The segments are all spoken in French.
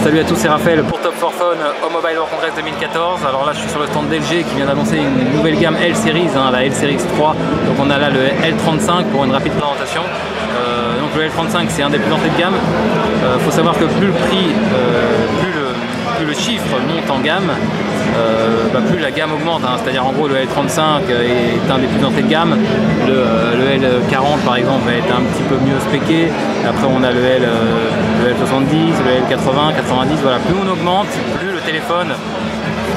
Salut à tous, c'est Raphaël pour Top 4 Phone au Mobile World Congress 2014. Alors là je suis sur le stand d'LG qui vient d'annoncer une nouvelle gamme L Series, la L Series 3. Donc on a là le L35 pour une rapide présentation. Donc le L35 c'est un des plus entrées de gamme. Faut savoir que plus le prix, plus le chiffre monte en gamme, plus la gamme augmente, c'est-à-dire en gros le L35 est un des plus entrées de gamme, le L40 par exemple va être un petit peu mieux spéqué, après on a le L70, le L80, 90, voilà, plus on augmente, plus le téléphone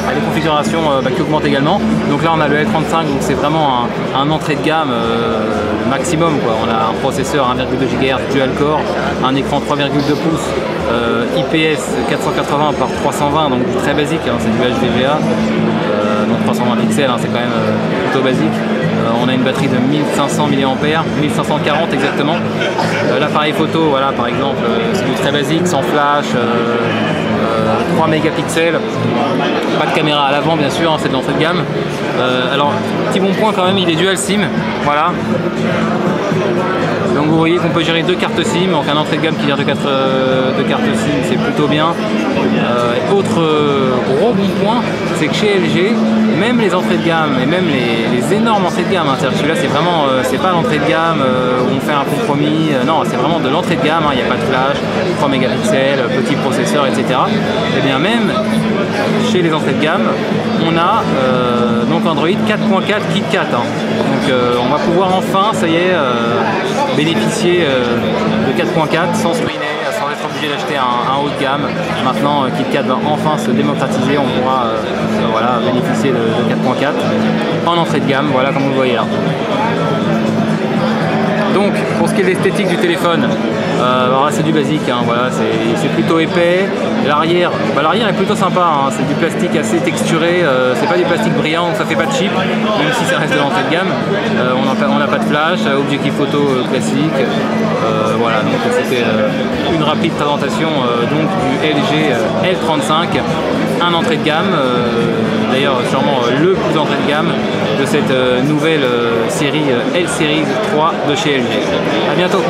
a des configurations qui augmentent également. Donc là on a le L35, donc c'est vraiment un entrée de gamme maximum, quoi. On a un processeur 1,2 GHz dual core, un écran 3,2 pouces IPS 480 par 320, donc très basique, c'est du HDVA, donc 320 pixels, c'est quand même plutôt basique. On a une batterie de 1500 mAh, 1540 exactement. L'appareil photo, voilà, par exemple, c'est du très basique, sans flash, 3 mégapixels, pas de caméra à l'avant bien sûr, c'est de l'entrée de gamme. Alors, petit bon point quand même, il est dual SIM, voilà. Donc vous voyez qu'on peut gérer 2 cartes SIM, donc un entrée de gamme qui gère 2 cartes SIM, c'est plutôt bien. Autre gros bon point, c'est que chez LG, même les entrées de gamme et même les énormes entrées de gamme, celui-là c'est vraiment, c'est pas l'entrée de gamme où on fait un compromis, non, c'est vraiment de l'entrée de gamme, il n'y a pas de flash, 3 mégapixels, petit processeur, etc. Et bien même chez les entrées de gamme, on a donc Android 4.4 KitKat. Donc on va pouvoir enfin, ça y est, bénéficier de 4.4 sans screener, sans être obligé d'acheter un haut de gamme. Maintenant KitKat va enfin se démocratiser, on pourra voilà, bénéficier de 4.4 en entrée de gamme, voilà, comme vous le voyez là. Donc pour ce qui est de l'esthétique du téléphone, alors là c'est du basique, voilà, c'est plutôt épais. L'arrière est plutôt sympa, c'est du plastique assez texturé, c'est pas du plastique brillant, donc ça fait pas de chip, même si ça reste de l'entrée de gamme. On n'a pas de flash, objectif photo classique. Voilà, donc c'était une rapide présentation donc du LG L35, un entrée de gamme, d'ailleurs sûrement le plus entrée de gamme de cette nouvelle série L Series 3 de chez LG. A bientôt.